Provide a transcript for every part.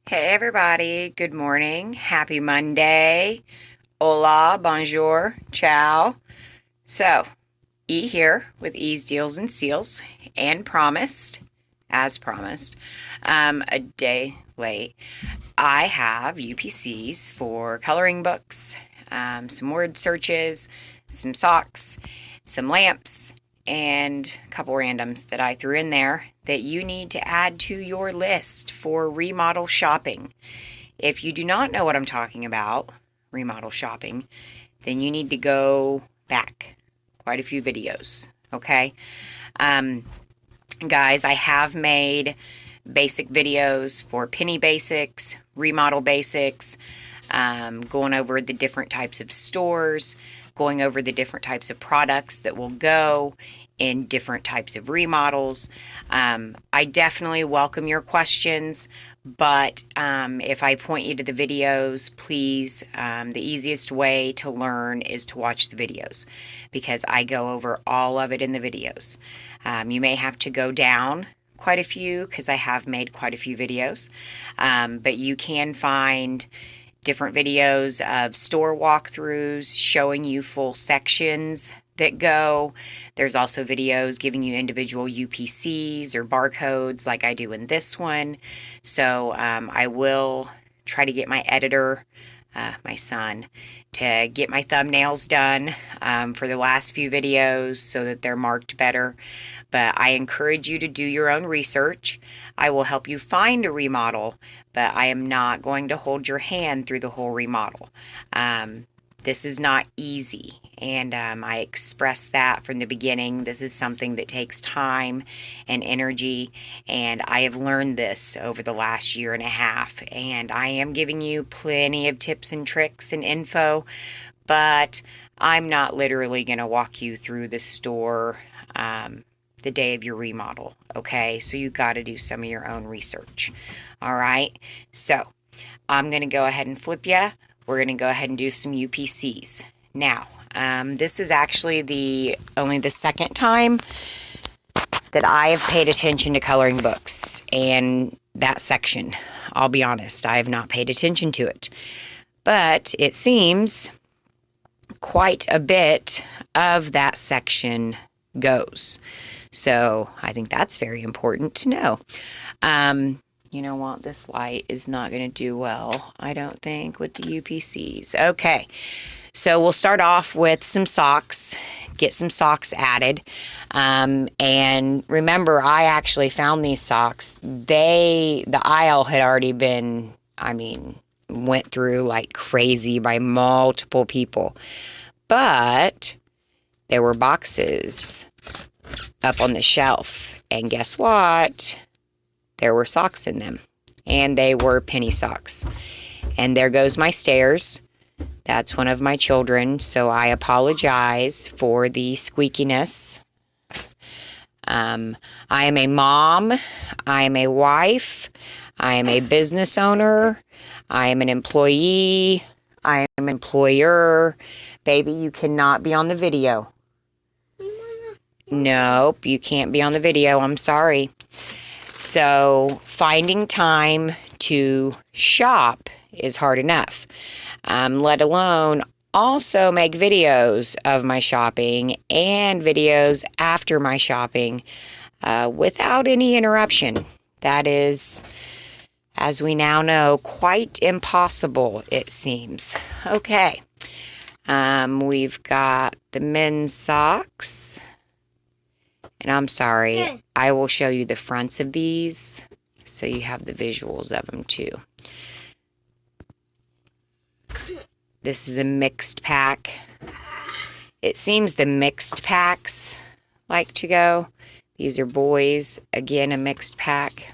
Hey everybody, good morning, happy Monday, hola, bonjour, ciao. So, E here with E's Deals and Seals, and as promised, a day late. I have UPCs for coloring books, some word searches, some socks, some lamps, and a couple randoms that I threw in there that you need to add to your list for remodel shopping. If you do not know what I'm talking about, remodel shopping, then you need to go back quite a few videos, okay? Guys, I have made basic videos for penny basics, remodel basics, going over the different types of stores, going over the different types of products that will go in different types of remodels. I definitely welcome your questions, but if I point you to the videos, please, the easiest way to learn is to watch the videos because I go over all of it in the videos. You may have to go down quite a few because I have made quite a few videos, but you can find different videos of store walkthroughs showing you full sections that go. There's also videos giving you individual UPCs or barcodes like I do in this one. So I will try to get my editor, my son, to get my thumbnails done for the last few videos so that they're marked better. But I encourage you to do your own research. I will help you find a remodel, but I am not going to hold your hand through the whole remodel. This is not easy, and I expressed that from the beginning. This is something that takes time and energy, and I have learned this over the last year and a half, and I am giving you plenty of tips and tricks and info, but I'm not literally going to walk you through the store the day of your remodel, okay? So you got to do some of your own research, all right? So I'm going to go ahead and flip you. We're going to go ahead and do some UPCs. Now, this is actually only the second time that I have paid attention to coloring books and that section. I'll be honest, I have not paid attention to it. But it seems quite a bit of that section goes. So I think that's very important to know. You know what? This light is not going to do well, I don't think, with the UPCs. Okay, so we'll start off with some socks. Get some socks added. And remember, I actually found these socks. The aisle had already been, went through like crazy by multiple people. But there were boxes up on the shelf. And guess what? There were socks in them. And they were penny socks. And there goes my stairs. That's one of my children. So I apologize for the squeakiness. I am a mom. I am a wife. I am a business owner. I am an employee. I am an employer. Baby, you cannot be on the video. Nope, you can't be on the video. I'm sorry. So finding time to shop is hard enough, let alone also make videos of my shopping and videos after my shopping without any interruption. That is, as we now know, quite impossible, it seems. Okay, we've got the men's socks. And I'm sorry, I will show you the fronts of these so you have the visuals of them too. This is a mixed pack. It seems the mixed packs like to go. These are boys. Again, a mixed pack.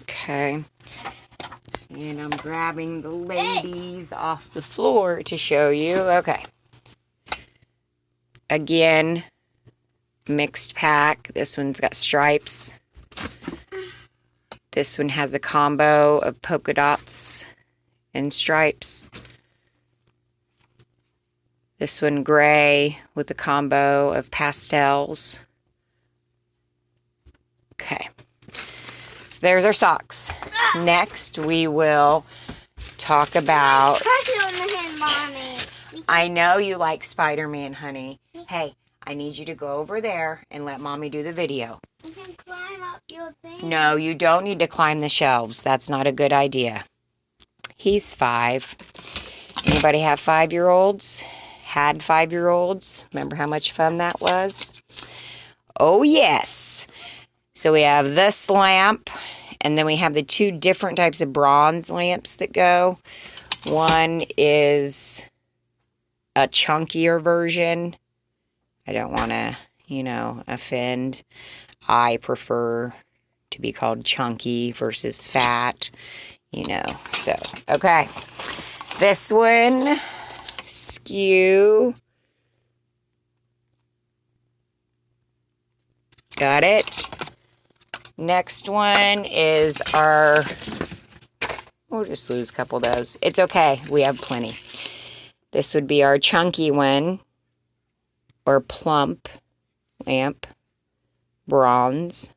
Okay. And I'm grabbing the ladies off the floor to show you. Okay. Again, mixed pack. This one's got stripes. This one has a combo of polka dots and stripes. This one gray with a combo of pastels. So there's our socks. Next, we will talk about... I know you like Spider-Man, honey. Hey, I need you to go over there and let Mommy do the video. You can climb up your thing. No, you don't need to climb the shelves. That's not a good idea. He's 5. Anybody have 5-year-olds? Had 5-year-olds? Remember how much fun that was? Oh, yes. So we have this lamp, and then we have the 2 different types of bronze lamps that go. One is a chunkier version. I don't want to, offend. I prefer to be called chunky versus fat, So, okay. This one, skew. Got it. Next one is our... We'll just lose a couple of those. It's okay. We have plenty. This would be our chunky one, or plump lamp, bronze.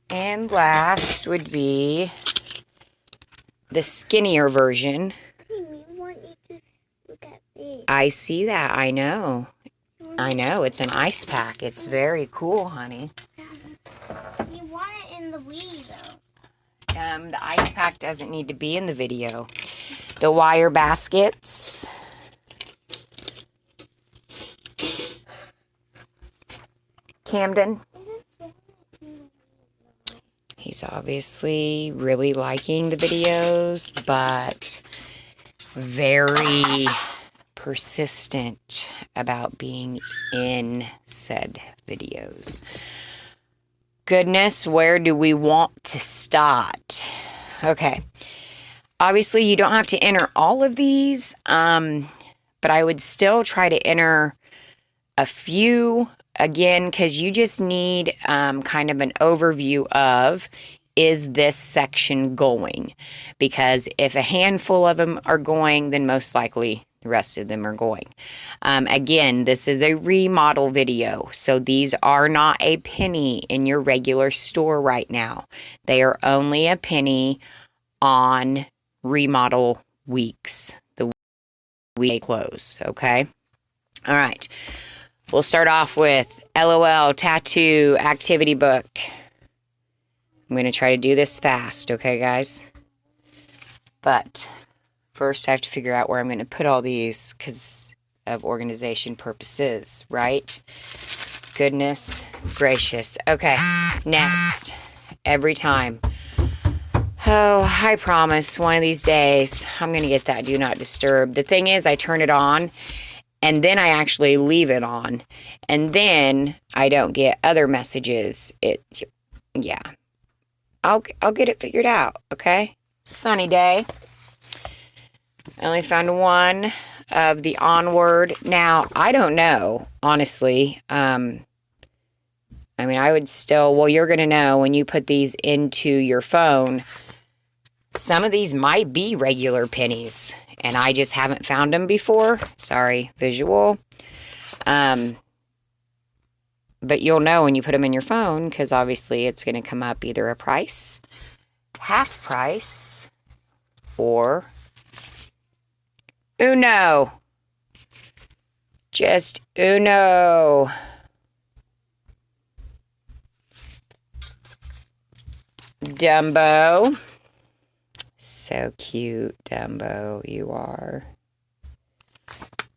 And last would be the skinnier version. We want you to look at this. I see that. I know. It's an ice pack. It's very cool, honey. You want it in the Wii, though. The ice pack doesn't need to be in the video. The wire baskets. Camden. He's obviously really liking the videos, but very persistent about being in said videos. Goodness, where do we want to start? Okay. Obviously, you don't have to enter all of these, but I would still try to enter a few, again, because you just need kind of an overview of, is this section going? Because if a handful of them are going, then most likely the rest of them are going. Again, this is a remodel video, so these are not a penny in your regular store right now. They are only a penny on remodel weeks, the week they close, okay? All right. We'll start off with LOL Tattoo Activity Book. I'm going to try to do this fast, okay, guys? But first I have to figure out where I'm going to put all these because of organization purposes, right? Goodness gracious. Okay, next. Every time. Oh, I promise one of these days I'm going to get that do not disturb. The thing is, I turn it on and then I actually leave it on, and then I don't get other messages. Yeah. I'll get it figured out, okay? Sunny day. I only found one of the Onward. Now, I don't know, honestly. I would still, well, you're going to know when you put these into your phone. Some of these might be regular pennies, and I just haven't found them before. Sorry, visual. But you'll know when you put them in your phone, because obviously it's going to come up either a price, half price, or uno. Just uno. Dumbo. So cute, Dumbo, you are.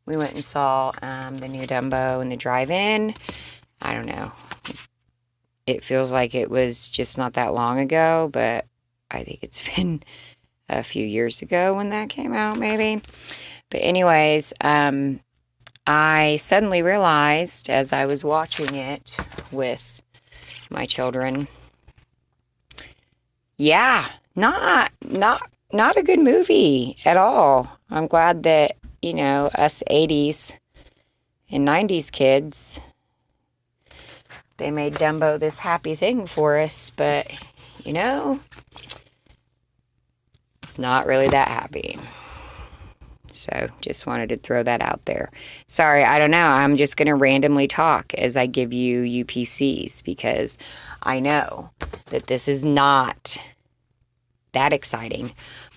We went and saw the new Dumbo in the drive-in. I don't know. It feels like it was just not that long ago, but I think it's been a few years ago when that came out, maybe. But anyways, I suddenly realized as I was watching it with my children, yeah, not a good movie at all. I'm glad that, us 80s and 90s kids, they made Dumbo this happy thing for us, but, it's not really that happy. So just wanted to throw that out there. Sorry, I don't know. I'm just going to randomly talk as I give you UPCs because I know that this is not that exciting.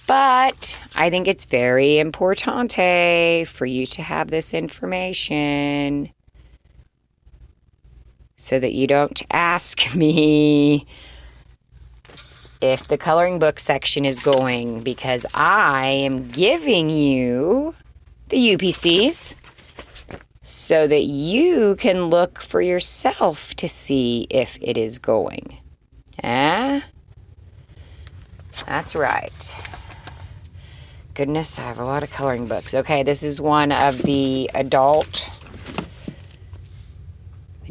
But I think it's very importante for you to have this information so that you don't ask me if the coloring book section is going, because I am giving you the UPCs so that you can look for yourself to see if it is going. That's right. Goodness, I have a lot of coloring books. Okay, this is one of the adult.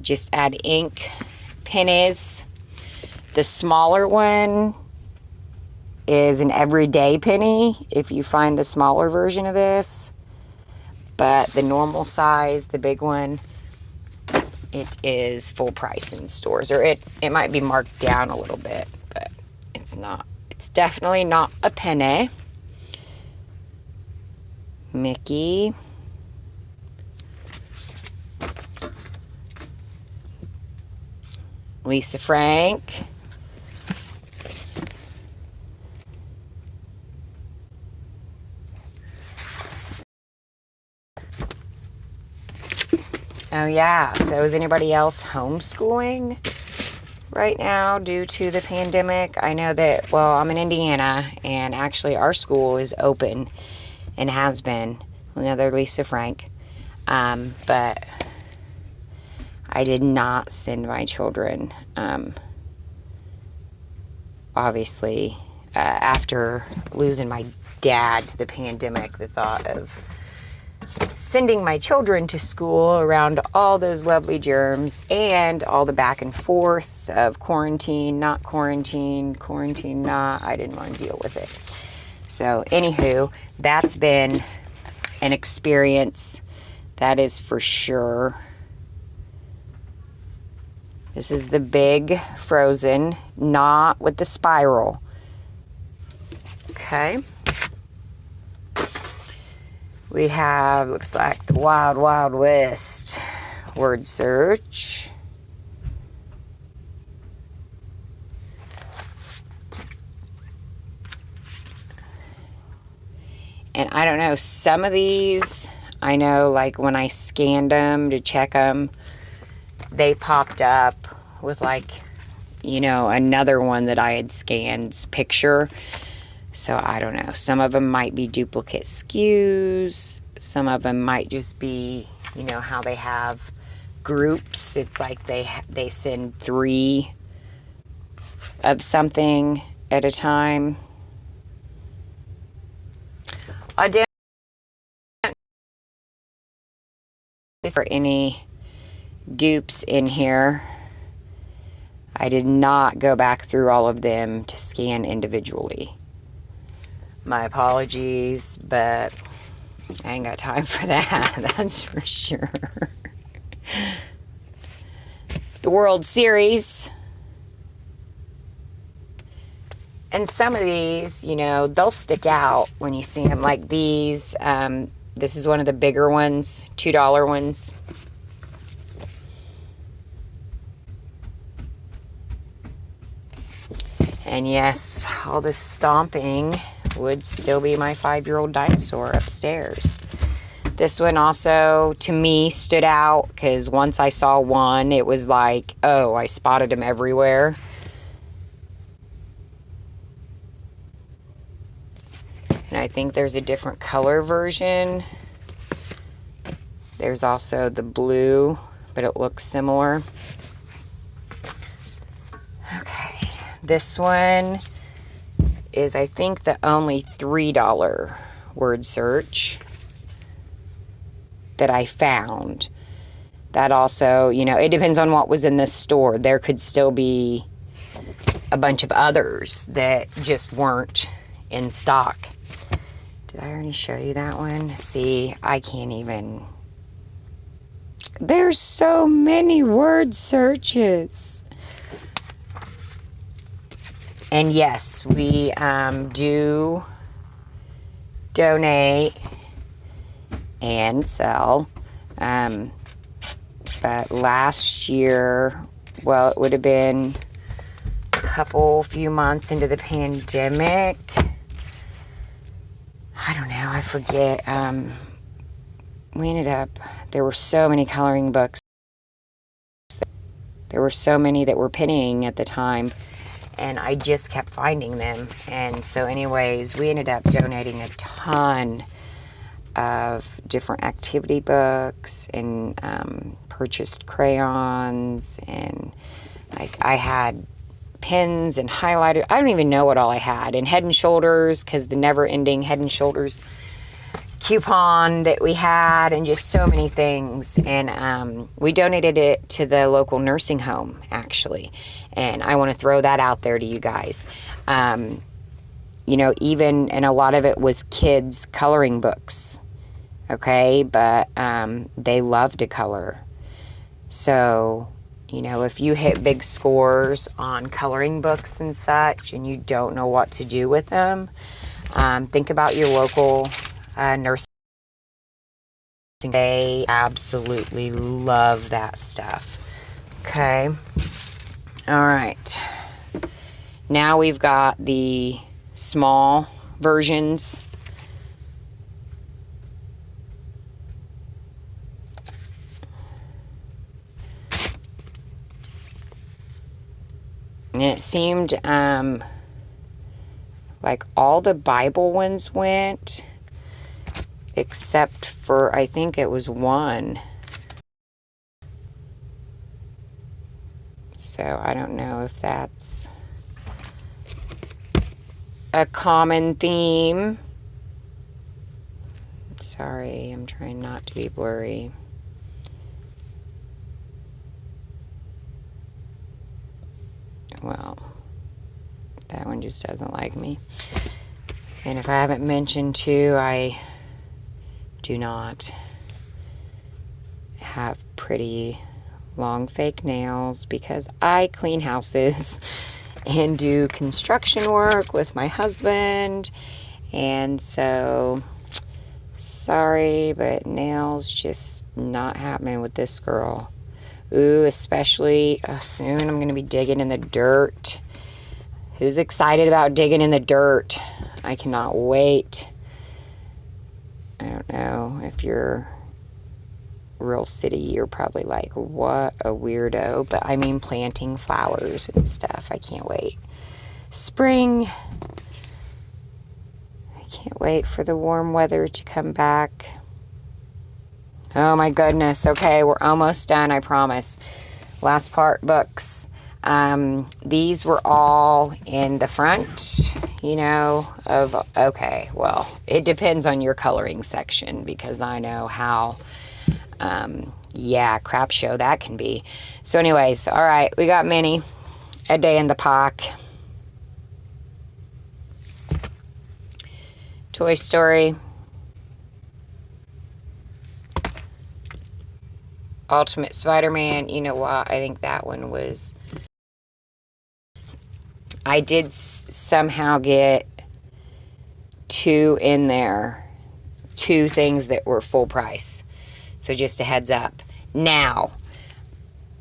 Just add ink pennies. The smaller one is an everyday penny if you find the smaller version of this. But the normal size, the big one, it is full price in stores. Or it might be marked down a little bit, but it's not. It's definitely not a penny. Mickey. Lisa Frank. Oh yeah, so is anybody else homeschooling right now due to the pandemic? I know that, well, I'm in Indiana, and actually our school is open and has been. Another Lisa Frank. But I did not send my children, obviously, after losing my dad to the pandemic, the thought of sending my children to school around all those lovely germs and all the back and forth of quarantine, not quarantine, quarantine, not, I didn't want to deal with it. So, anywho, that's been an experience, that is for sure. This is the big frozen, not with the spiral. Okay. We have, looks like the Wild Wild West word search. And I don't know, some of these, I know like when I scanned them to check them, they popped up with like, you know, another one that I had scanned's picture. So I don't know. Some of them might be duplicate SKUs. Some of them might just be, you know, how they have groups. It's like they send 3 of something at a time. I didn't for any dupes in here. I did not go back through all of them to scan individually. My apologies, but I ain't got time for that. That's for sure. The World Series. And some of these, you know, they'll stick out when you see them. Like these. This is one of the bigger ones, $2 ones. And yes, all this stomping would still be my 5-year-old dinosaur upstairs. This one also, to me, stood out because once I saw one, it was like, oh, I spotted them everywhere. And I think there's a different color version. There's also the blue, but it looks similar. Okay, this one is, I think, the only $3 word search that I found. That also, you know, it depends on what was in this store. There could still be a bunch of others that just weren't in stock. Did I already show you that one? See, I can't even. There's so many word searches. And yes, we do donate and sell. But last year, well, it would have been a few months into the pandemic. I don't know, I forget. We ended up, there were so many coloring books. There were so many that were pennying at the time, and I just kept finding them. And so anyways, we ended up donating a ton of different activity books, and purchased crayons, and like I had pens and highlighters. I don't even know what all I had. And Head and Shoulders, because the never-ending Head and Shoulders coupon that we had, and just so many things. And we donated it to the local nursing home, actually. And I want to throw that out there to you guys. You know, even, and a lot of it was kids' coloring books. Okay, but they love to color. So, you know, if you hit big scores on coloring books and such, and you don't know what to do with them, think about your local nursing. They absolutely love that stuff. Okay. All right. Now we've got the small versions. And it seemed like all the Bible ones went, except for, I think it was one. So I don't know if that's a common theme. Sorry, I'm trying not to be blurry. Well, that one just doesn't like me. And if I haven't mentioned too, I do not have pretty long fake nails because I clean houses and do construction work with my husband. And so, sorry, but nails just not happening with this girl. Ooh, especially soon I'm going to be digging in the dirt. Who's excited about digging in the dirt? I cannot wait. I don't know if you're real city, you're probably like, what a weirdo. But I mean, planting flowers and stuff. I can't wait. Spring. I can't wait for the warm weather to come back. Oh my goodness. Okay, we're almost done, I promise. Last part, books. These were all in the front, you know, of, okay, well, it depends on your coloring section, because I know how, crap show that can be. So anyways, all right, we got Minnie, A Day in the Park, Toy Story, Ultimate Spider-Man. You know what? I think that one was... I did somehow get two in there. Two things that were full price. So just a heads up. Now,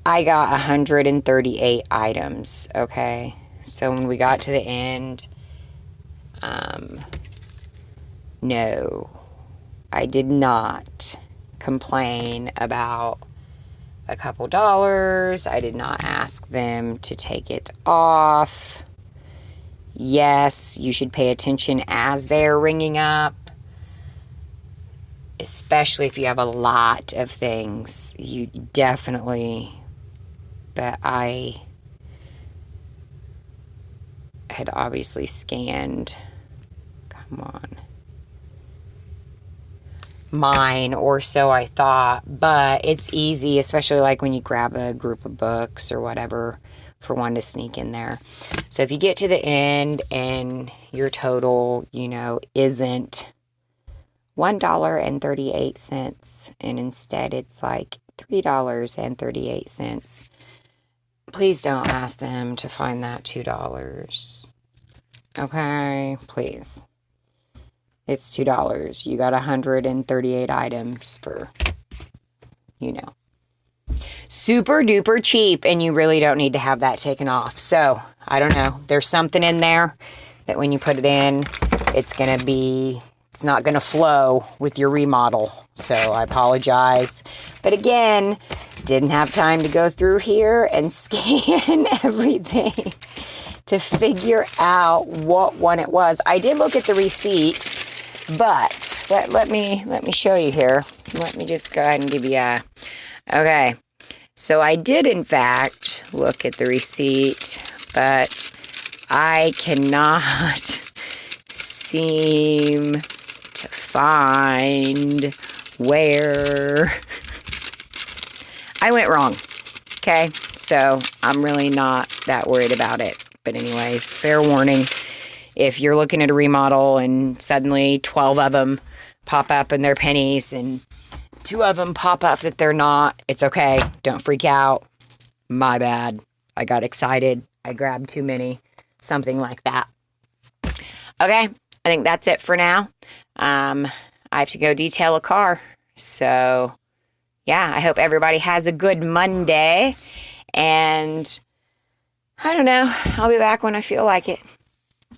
I got 138 items, okay? So when we got to the end, no, I did not complain about a couple dollars. I did not ask them to take it off. Yes, you should pay attention as they're ringing up, especially if you have a lot of things. You definitely, but I had obviously scanned, come on, mine, or so I thought. But it's easy, especially like when you grab a group of books or whatever, for one to sneak in there. So if you get to the end and your total, you know, isn't $1.38, and instead it's like $3.38, please don't ask them to find that $2. Okay, please. it's $2. You got 138 items for, super duper cheap, and you really don't need to have that taken off. So, I don't know. There's something in there that when you put it in, it's not going to flow with your remodel. So, I apologize. But again, didn't have time to go through here and scan everything to figure out what one it was. I did look at the receipt, but let me show you here. Let me just go ahead and give you okay. So I did, in fact, look at the receipt, but I cannot seem to find where I went wrong. Okay, so I'm really not that worried about it. But anyways, fair warning, if you're looking at a remodel and suddenly 12 of them pop up and they're pennies and 2 of them pop up that they're not, it's okay. Don't freak out. My bad. I got excited. I grabbed too many. Something like that. Okay, I think that's it for now. I have to go detail a car. So, yeah, I hope everybody has a good Monday. And I don't know. I'll be back when I feel like it.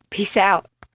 Peace out.